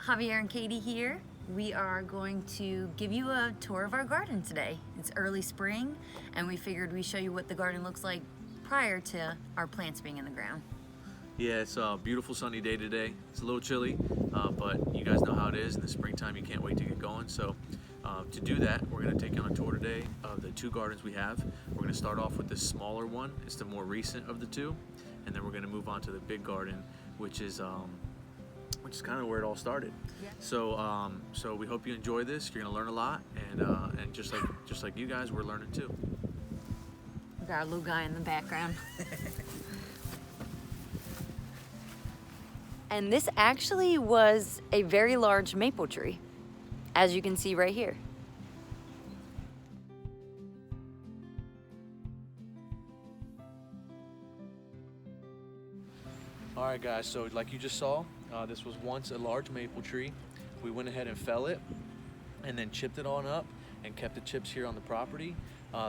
Javier and Katie here. We are going to give you a tour of our garden today. It's early spring and we figured we'd show you what the garden looks like prior to our plants being in the ground. Yeah, it's a beautiful sunny day today. It's a little chilly, but you guys know how it is. In the springtime, you can't wait to get going. So to do that, we're going to take you on a tour today of the two gardens we have. We're going to start off with the smaller one. It's the more recent of the two. And then we're going to move on to the big garden, which is kind of where it all started. Yeah. So we hope you enjoy this. You're going to learn a lot, and just like you guys, we're learning too. We got our little guy in the background. And this actually was a very large maple tree, as you can see right here. All right, guys, so like you just saw, this was once a large maple tree. We went ahead and fell it and then chipped it on up and kept the chips here on the property.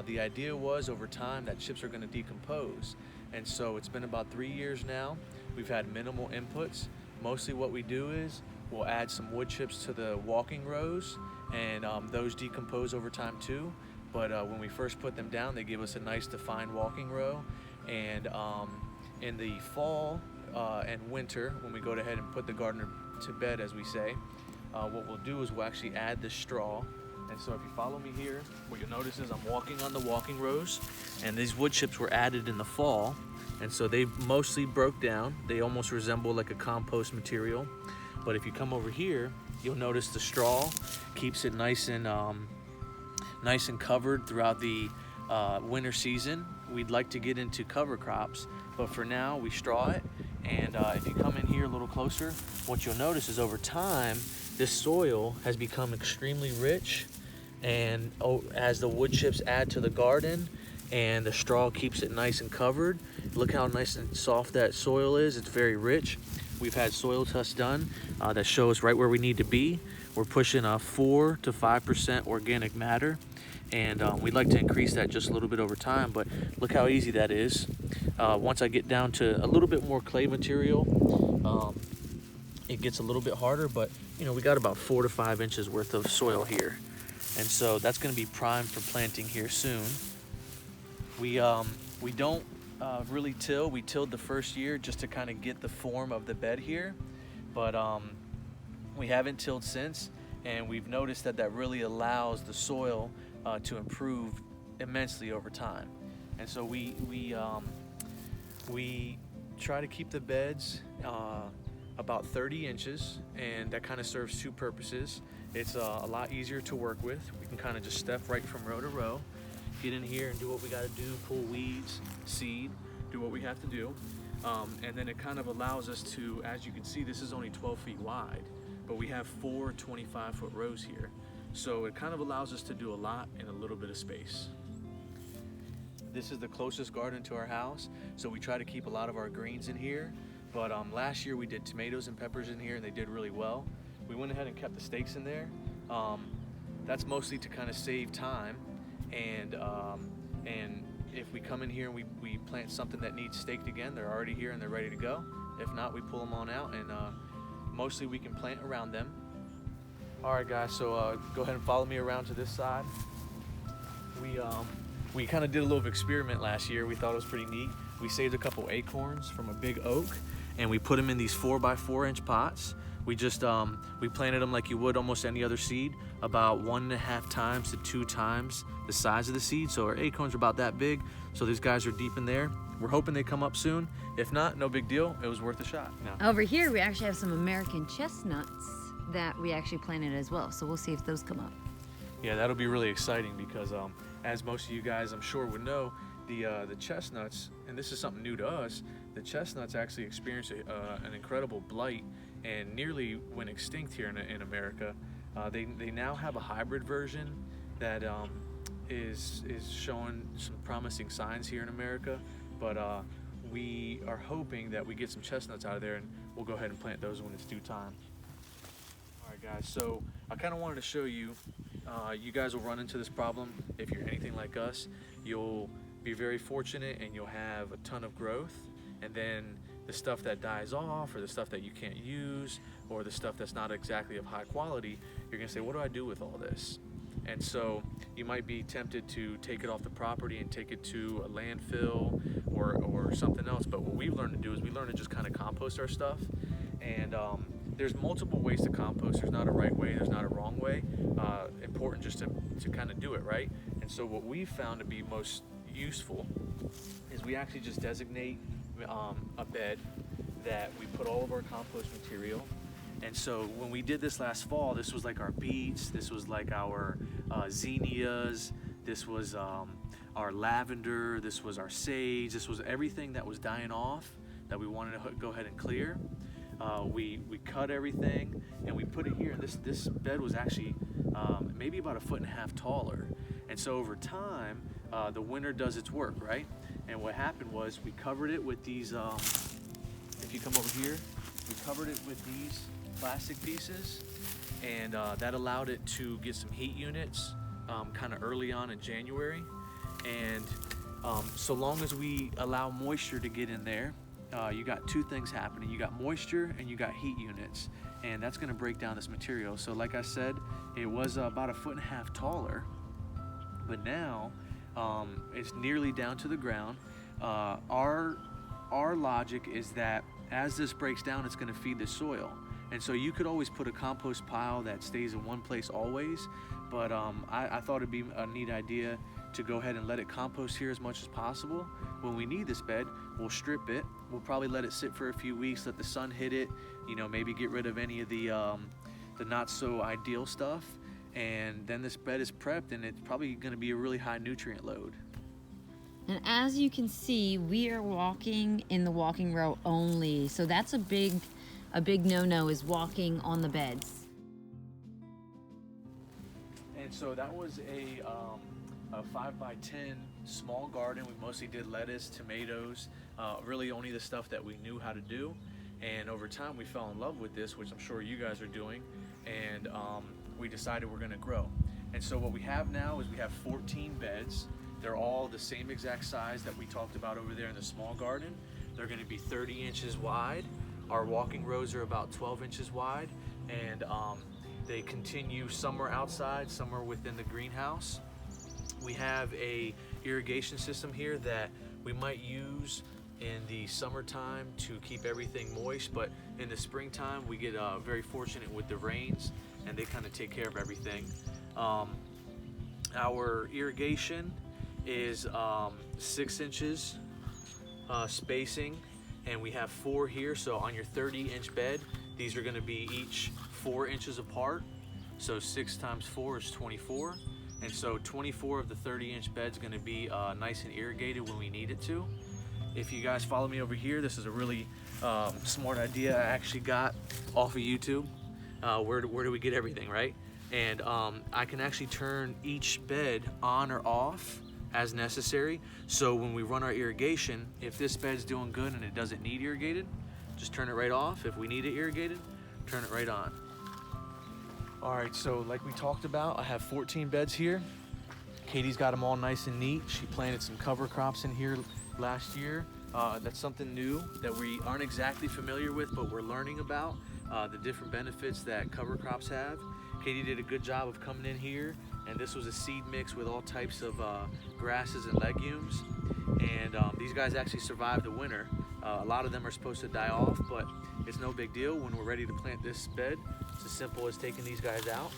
The idea was over time that chips are going to decompose. And so it's been about 3 years now. We've had minimal inputs. Mostly what we do is we'll add some wood chips to the walking rows, and those decompose over time too. But when we first put them down, they give us a nice defined walking row. And in the fall and winter, when we go ahead and put the garden to bed, as we say, what we'll do is we'll actually add the straw. And so if you follow me here, what you'll notice is I'm walking on the walking rows, and these wood chips were added in the fall, and so they mostly broke down. They almost resemble like a compost material. But if you come over here, you'll notice the straw keeps it nice and covered throughout the winter season. We'd like to get into cover crops, but for now we straw it. And if you come in here a little closer, what you'll notice is over time, this soil has become extremely rich, and as the wood chips add to the garden and the straw keeps it nice and covered, look how nice and soft that soil is. It's very rich. We've had soil tests done that show us right where we need to be. We're pushing a 4 to 5% organic matter, and we'd like to increase that just a little bit over time, but look how easy that is. Once I get down to a little bit more clay material, it gets a little bit harder, but you know, we got about 4 to 5 inches worth of soil here. And so that's gonna be primed for planting here soon. We don't really till. We tilled the first year just to kind of get the form of the bed here, but we haven't tilled since, and we've noticed that really allows the soil to improve immensely over time. And so we try to keep the beds about 30 inches, and that kind of serves two purposes. It's a lot easier to work with. We can kind of just step right from row to row, get in here and do what we got to do, pull weeds, seed, do what we have to do. And then it kind of allows us to, as you can see, this is only 12 feet wide, but we have 4 25-foot rows here. So it kind of allows us to do a lot in a little bit of space. This is the closest garden to our house, so we try to keep a lot of our greens in here. But last year we did tomatoes and peppers in here, and they did really well. We went ahead and kept the stakes in there. That's mostly to kind of save time, and if we come in here and we plant something that needs staked again, they're already here and they're ready to go. If not, we pull them on out, and mostly we can plant around them. All right, guys, so go ahead and follow me around to this side. We kind of did a little experiment last year. We thought it was pretty neat. We saved a couple acorns from a big oak, and we put them in these 4 by 4 inch pots. We just we planted them like you would almost any other seed, about 1.5 times to 2 times the size of the seed. So our acorns are about that big. So these guys are deep in there. We're hoping they come up soon. If not, no big deal. It was worth a shot. Now, Over here, we actually have some American chestnuts that we actually planted as well. So we'll see if those come up. yeah, that'll be really exciting because as most of you guys I'm sure would know, the chestnuts, and this is something new to us, the chestnuts actually experienced an incredible blight and nearly went extinct here in America. They now have a hybrid version that is showing some promising signs here in America, but we are hoping that we get some chestnuts out of there, and we'll go ahead and plant those when it's due time. All right, guys, so I kind of wanted to show you, you guys will run into this problem if you're anything like us. You'll be very fortunate and you'll have a ton of growth, and then the stuff that dies off, or the stuff that you can't use, or the stuff that's not exactly of high quality, you're gonna say, what do I do with all this? And so you might be tempted to take it off the property and take it to a landfill or something else. But what we've learned to do is we learn to just kind of compost our stuff. And there's multiple ways to compost. There's not a right way, there's not a wrong way. Important just to kind of do it right. And so what we've found to be most useful is we actually just designate a bed that we put all of our compost material. And so when we did this last fall, this was like our beets, this was like our zinnias, this was our lavender, this was our sage, this was everything that was dying off that we wanted to go ahead and clear. We cut everything and we put it here. And this bed was actually maybe about 1.5 feet taller. And so over time, the winter does its work, right? And what happened was we covered it with these, if you come over here, we covered it with these plastic pieces, and that allowed it to get some heat units kind of early on in January. And so long as we allow moisture to get in there, you got two things happening. You got moisture and you got heat units, and that's going to break down this material. So like I said, it was about 1.5 feet taller, but now it's nearly down to the ground. Our logic is that as this breaks down, it's going to feed the soil. And so you could always put a compost pile that stays in one place always, but I thought it'd be a neat idea to go ahead and let it compost here as much as possible. When we need this bed, we'll strip it. We'll probably let it sit for a few weeks, let the sun hit it, you know, maybe get rid of any of the not so ideal stuff. And then this bed is prepped, and it's probably gonna be a really high nutrient load. And as you can see, we are walking in the walking row only. So that's a big no-no, is walking on the beds. And so that was a 5x10 small garden. We mostly did lettuce, tomatoes, really only the stuff that we knew how to do. And over time we fell in love with this, which I'm sure you guys are doing, and we decided we're gonna grow. And so what we have now is we have 14 beds. They're all the same exact size that we talked about over there in the small garden. They're gonna be 30 inches wide. Our walking rows are about 12 inches wide, and they continue, some are outside, some are within the greenhouse. We have a irrigation system here that we might use in the summertime to keep everything moist, but in the springtime we get very fortunate with the rains, and they kind of take care of everything. Our irrigation is 6 inches spacing, and we have 4 here. So on your 30-inch bed, these are going to be each 4 inches apart. So 6 times 4 is 24, and so 24 of the 30-inch bed's going to be nice and irrigated when we need it to. If you guys follow me over here, this is a really smart idea I actually got off of YouTube. Where do we get everything, right? And I can actually turn each bed on or off as necessary. So when we run our irrigation, if this bed's doing good and it doesn't need irrigated, just turn it right off. If we need it irrigated, turn it right on. All right, so like we talked about, I have 14 beds here. Katie's got them all nice and neat. She planted some cover crops in here last year. That's something new that we aren't exactly familiar with, but we're learning about the different benefits that cover crops have. Katie did a good job of coming in here, and this was a seed mix with all types of grasses and legumes. And these guys actually survived the winter. A lot of them are supposed to die off, but it's no big deal when we're ready to plant this bed. It's as simple as taking these guys out.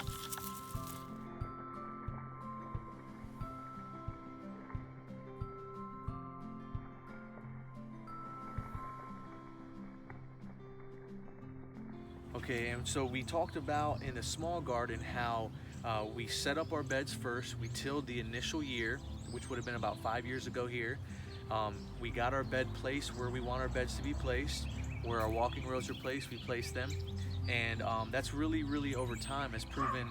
Okay, and so we talked about in the small garden how we set up our beds first. We tilled the initial year, which would have been about 5 years ago here. We got our bed placed where we want our beds to be placed. Where our walking rows are placed, we place them. And that's really over time has proven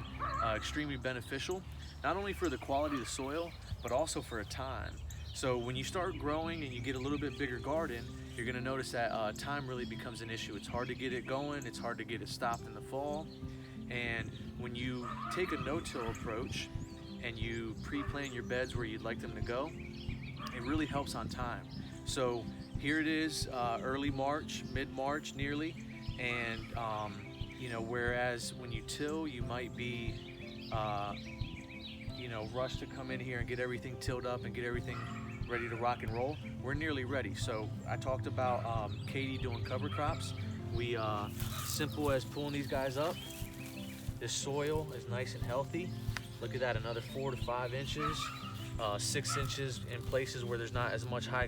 extremely beneficial, not only for the quality of the soil, but also for a time. So when you start growing and you get a little bit bigger garden, you're gonna notice that time really becomes an issue. It's hard to get it going, it's hard to get it stopped in the fall. And when you take a no-till approach and you pre-plan your beds where you'd like them to go, it really helps on time. So here it is, early March, mid-March nearly, and you know, whereas when you till, you might be you know, rushed to come in here and get everything tilled up and get everything ready to rock and roll. We're nearly ready. So I talked about Katie doing cover crops. We simple as pulling these guys up. This soil is nice and healthy. Look at that, another 4 to 5 inches, 6 inches in places where there's not as much high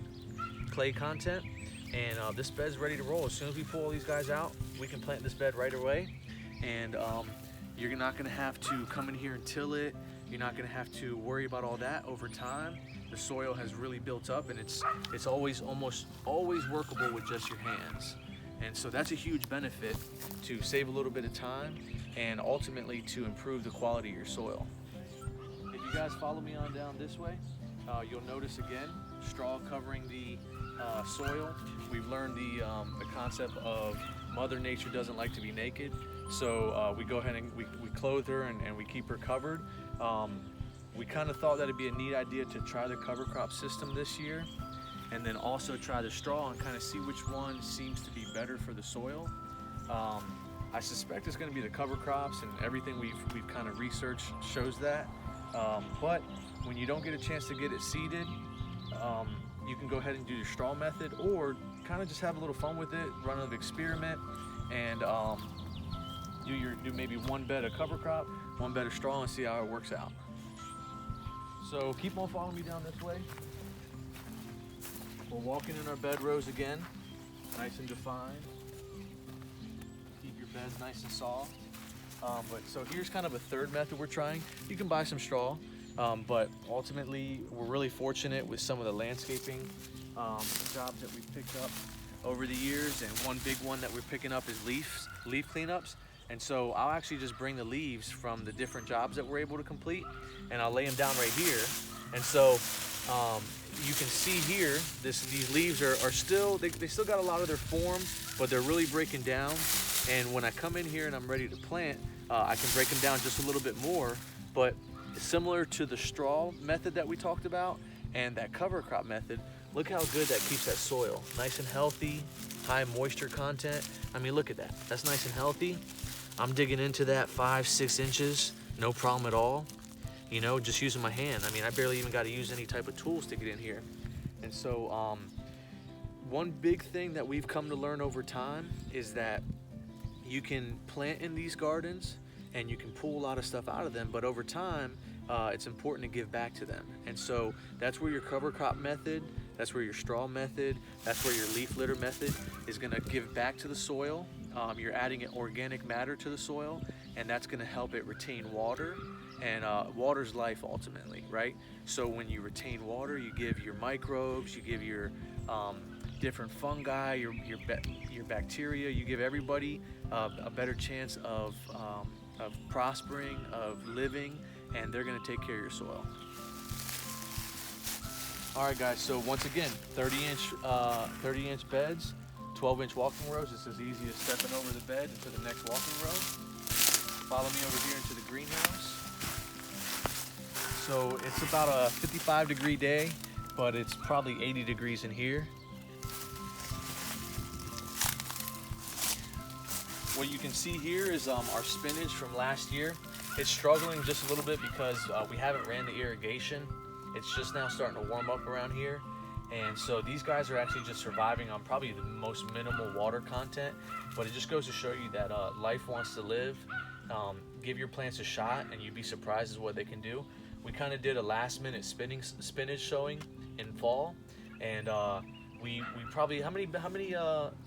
clay content. And this bed's ready to roll. As soon as we pull all these guys out, we can plant this bed right away. And you're not gonna have to come in here and till it. You're not gonna have to worry about all that. Over time, the soil has really built up, and it's almost always workable with just your hands. And so that's a huge benefit, to save a little bit of time and ultimately to improve the quality of your soil. If you guys follow me on down this way, you'll notice again, straw covering the soil. We've learned the concept of Mother Nature doesn't like to be naked. So we go ahead and we clothe her and we keep her covered. We kind of thought that it'd be a neat idea to try the cover crop system this year, and then also try the straw and kind of see which one seems to be better for the soil. I suspect it's going to be the cover crops, and everything we've kind of researched shows that. But when you don't get a chance to get it seeded, you can go ahead and do your straw method, or kind of just have a little fun with it, run an experiment, and do maybe one bed of cover crop, one bed of straw, and see how it works out. So keep on following me down this way. We're walking in our bed rows again, nice and defined. Keep your beds nice and soft. So here's kind of a third method we're trying. You can buy some straw, but ultimately we're really fortunate with some of the landscaping jobs that we've picked up over the years, and one big one that we're picking up is leaf cleanups. And so I'll actually just bring the leaves from the different jobs that we're able to complete, and I'll lay them down right here. And so you can see here, these leaves are still, they still got a lot of their form, but they're really breaking down. And when I come in here and I'm ready to plant, I can break them down just a little bit more. But similar to the straw method that we talked about and that cover crop method, look how good that keeps that soil. Nice and healthy, high moisture content. I mean, look at that. That's nice and healthy. I'm digging into that 5-6 inches, no problem at all. You know, just using my hand. I mean, I barely even got to use any type of tools to get in here. And so one big thing that we've come to learn over time is that you can plant in these gardens and you can pull a lot of stuff out of them, but over time, it's important to give back to them. And so that's where your cover crop method, that's where your straw method, that's where your leaf litter method is gonna give back to the soil. You're adding organic matter to the soil, and that's gonna help it retain water, and water's life ultimately, right? So when you retain water, you give your microbes, you give your different fungi, your bacteria, you give everybody a better chance of prospering, of living, and they're gonna take care of your soil. All right, guys, so once again, 30-inch beds, 12-inch walking rows. It's as easy as stepping over the bed into the next walking row. Follow me over here into the greenhouse. So it's about a 55-degree day, but it's probably 80 degrees in here. What you can see here is our spinach from last year. It's struggling just a little bit because we haven't ran the irrigation. It's just now starting to warm up around here. And so these guys are actually just surviving on probably the most minimal water content, but it just goes to show you that life wants to live. Give your plants a shot and you'd be surprised at what they can do. We kind of did a last minute spinach showing in fall, and we probably, how many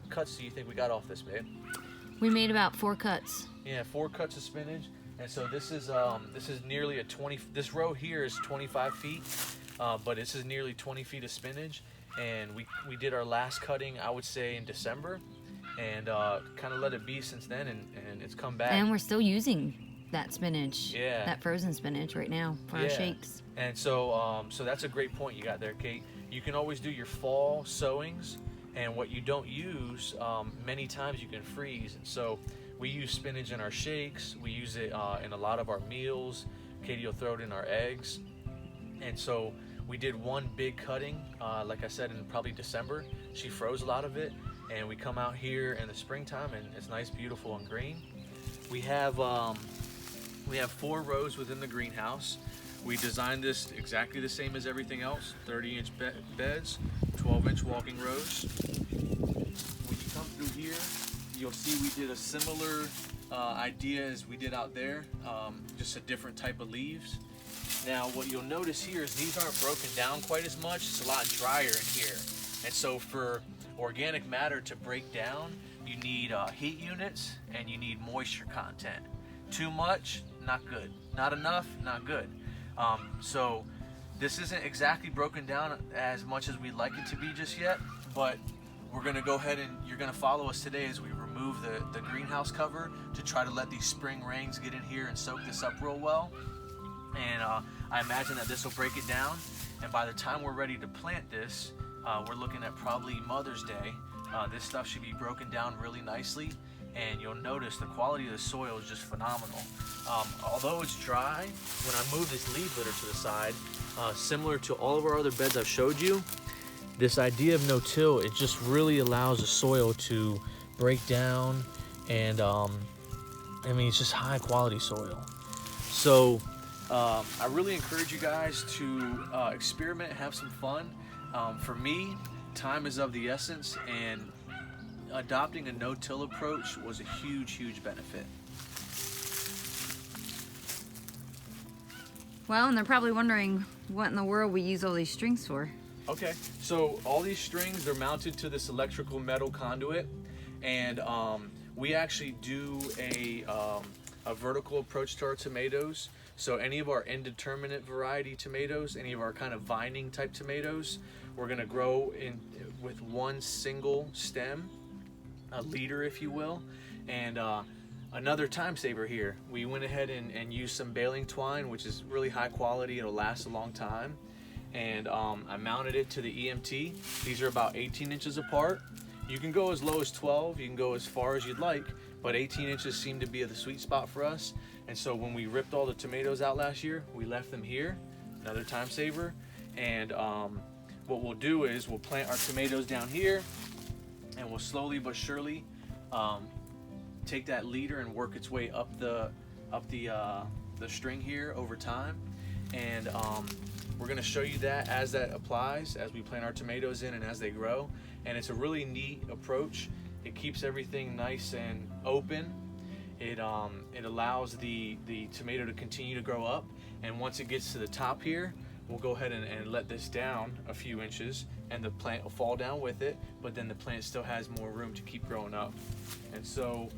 cuts do you think we got off this, babe? We made about 4 cuts. Yeah, 4 cuts of spinach. And so this is nearly this row here is 25 feet, but this is nearly 20 feet of spinach. And we did our last cutting, I would say, in December, and kind of let it be since then, and it's come back. And we're still using that spinach, yeah, that frozen spinach right now for our shakes. And so so that's a great point you got there, Kate. You can always do your fall sowings, and what you don't use, many times you can freeze. And so we use spinach in our shakes. We use it in a lot of our meals. Katie will throw it in our eggs. And so We did one big cutting, like I said, in probably December. She froze a lot of it, and we come out here in the springtime and it's nice, beautiful, and green. We have 4 rows within the greenhouse. We designed this exactly the same as everything else, 30-inch beds, 12-inch walking rows. When you come through here, you'll see we did a similar idea as we did out there, just a different type of leaves. Now what you'll notice here is these aren't broken down quite as much. It's a lot drier in here. And so for organic matter to break down, you need heat units and you need moisture content. Too much, not good. Not enough, not good. So this isn't exactly broken down as much as we'd like it to be just yet, but we're gonna go ahead and you're gonna follow us today as we remove the greenhouse cover to try to let these spring rains get in here and soak this up real well. And I imagine that this will break it down, and by the time we're ready to plant this, we're looking at probably Mother's Day. This stuff should be broken down really nicely, and you'll notice the quality of the soil is just phenomenal. Although it's dry, when I move this leaf litter to the side, similar to all of our other beds I've showed you, this idea of no-till, it just really allows the soil to break down, and I mean, it's just high quality soil. So I really encourage you guys to experiment, have some fun. For me, time is of the essence, and adopting a no-till approach was a huge benefit. Well, and they're probably wondering what in the world we use all these strings for. Okay, so all these strings, they're mounted to this electrical metal conduit, and we actually do a vertical approach to our tomatoes. So any of our indeterminate variety tomatoes, any of our kind of vining type tomatoes, we're gonna grow in with one single stem, a leader if you will. And another time saver here, we went ahead and used some baling twine, which is really high quality, it'll last a long time. And I mounted it to the EMT. These are about 18 inches apart. You can go as low as 12, you can go as far as you'd like, but 18 inches seemed to be the sweet spot for us. And so when we ripped all the tomatoes out last year, we left them here, another time saver. And what we'll do is we'll plant our tomatoes down here, and we'll slowly but surely take that leader and work its way up the string here over time. And we're gonna show you that as that applies, as we plant our tomatoes in and as they grow. And it's a really neat approach. It keeps everything nice and open. It allows the tomato to continue to grow up. And once it gets to the top here, we'll go ahead and let this down a few inches, and the plant will fall down with it, but then the plant still has more room to keep growing up. And so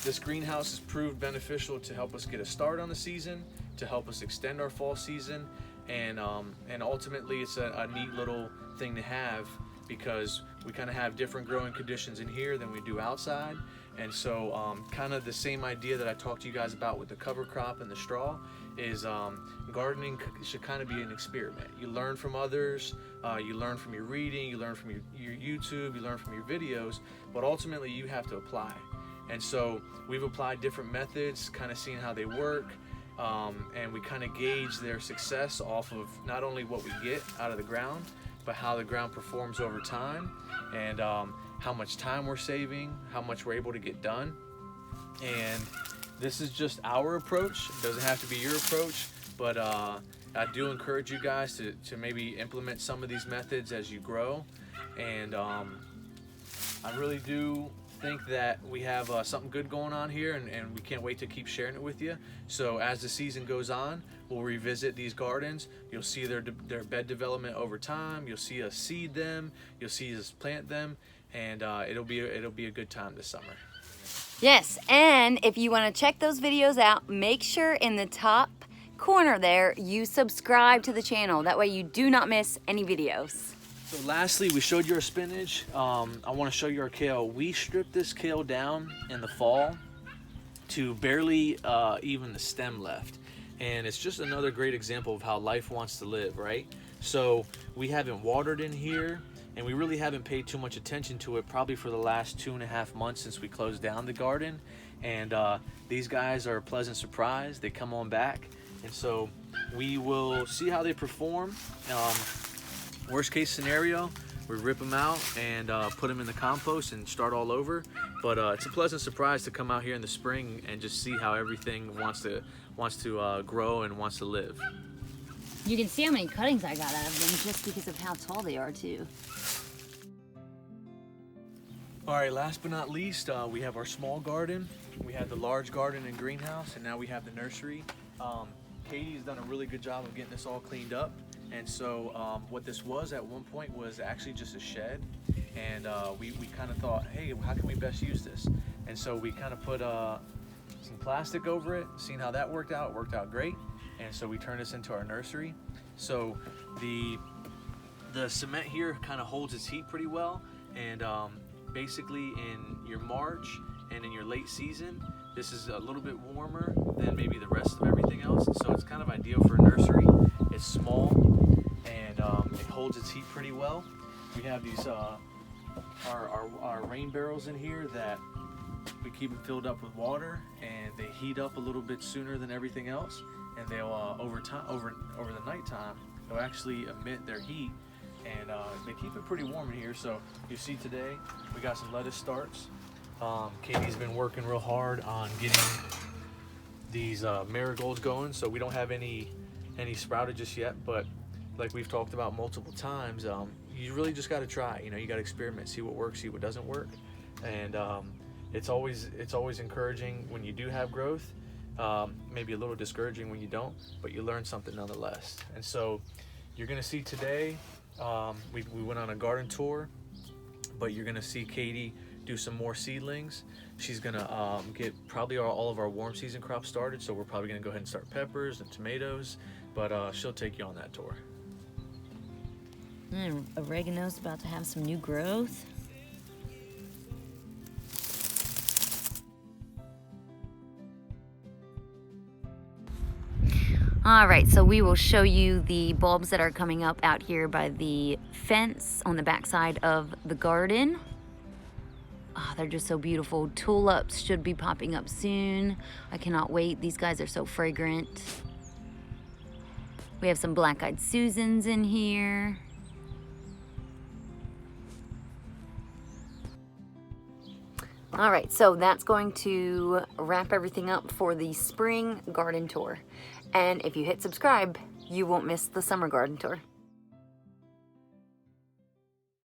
this greenhouse has proved beneficial to help us get a start on the season, to help us extend our fall season, and ultimately it's a neat little thing to have, because we kind of have different growing conditions in here than we do outside. And so kind of the same idea that I talked to you guys about with the cover crop and the straw is gardening should kind of be an experiment. You learn from others, you learn from your reading, you learn from your YouTube, you learn from your videos, but ultimately you have to apply. And so we've applied different methods, kind of seeing how they work, and we kind of gauge their success off of not only what we get out of the ground, but how the ground performs over time, and how much time we're saving, how much we're able to get done. And this is just our approach. It doesn't have to be your approach, but I do encourage you guys to maybe implement some of these methods as you grow. And I really do think that we have something good going on here, and we can't wait to keep sharing it with you. So as the season goes on, we'll revisit these gardens. You'll see their bed development over time. You'll see us seed them. You'll see us plant them, and it'll be a good time this summer. Yes, and if you want to check those videos out, make sure in the top corner there you subscribe to the channel. That way you do not miss any videos. So lastly, we showed you our spinach. I want to show you our kale. We stripped this kale down in the fall to barely even the stem left. And it's just another great example of how life wants to live, right? So we haven't watered in here, and we really haven't paid too much attention to it probably for the last 2.5 months since we closed down the garden. And these guys are a pleasant surprise. They come on back, And so we will see how they perform. Worst case scenario, we rip them out and put them in the compost and start all over. But it's a pleasant surprise to come out here in the spring and just see how everything wants to grow and wants to live. You can see how many cuttings I got out of them just because of how tall they are too. All right, last but not least, we have our small garden. We had the large garden and greenhouse, and now we have the nursery. Katie's done a really good job of getting this all cleaned up. And so what this was at one point was actually just a shed. And we kind of thought, hey, how can we best use this? And so we kind of put some plastic over it, seen how that worked out. It worked out great. And so we turned this into our nursery. So the cement here kind of holds its heat pretty well. And basically in your March and in your late season, this is a little bit warmer than maybe the rest of everything else. So it's kind of ideal for a nursery. It's small and it holds its heat pretty well. We have these our rain barrels in here that we keep them filled up with water, and they heat up a little bit sooner than everything else. And they'll over the nighttime, they'll actually emit their heat, and they keep it pretty warm in here. So you see today we got some lettuce starts. Katie's been working real hard on getting these marigolds going. So we don't have any sprouted just yet, but like we've talked about multiple times, you really just got to try. You know, you got to experiment, see what works, see what doesn't work, and it's always encouraging when you do have growth. Maybe a little discouraging when you don't, but you learn something nonetheless. And so you're gonna see today, we went on a garden tour, but you're gonna see Katie do some more seedlings. She's gonna get probably all of our warm season crops started, so we're probably gonna go ahead and start peppers and tomatoes, but she'll take you on that tour. Oregano's about to have some new growth. All right, so we will show you the bulbs that are coming up out here by the fence on the backside of the garden. Oh, they're just so beautiful. Tulips should be popping up soon. I cannot wait. These guys are so fragrant. We have some black-eyed Susans in here. All right, so that's going to wrap everything up for the spring garden tour. And if you hit subscribe, you won't miss the summer garden tour.